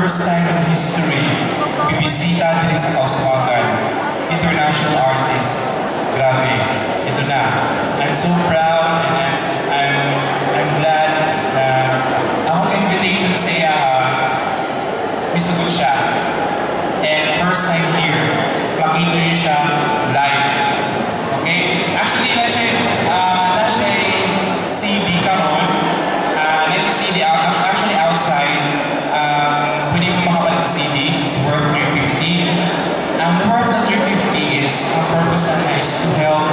first time in history, bibisita din sa Kauswagan. International artist. Grabe, ito na. I'm so proud and I'm glad na akong invitation sa iya, misugot siya. And first time here, makita niyo siya live. Okay? Actually, na siya CD karon. Na siya CD actually outside. Pwede mo makapanood ng CDs. It's worth 350. Ang worth ng 350 is, ang purpose na is to help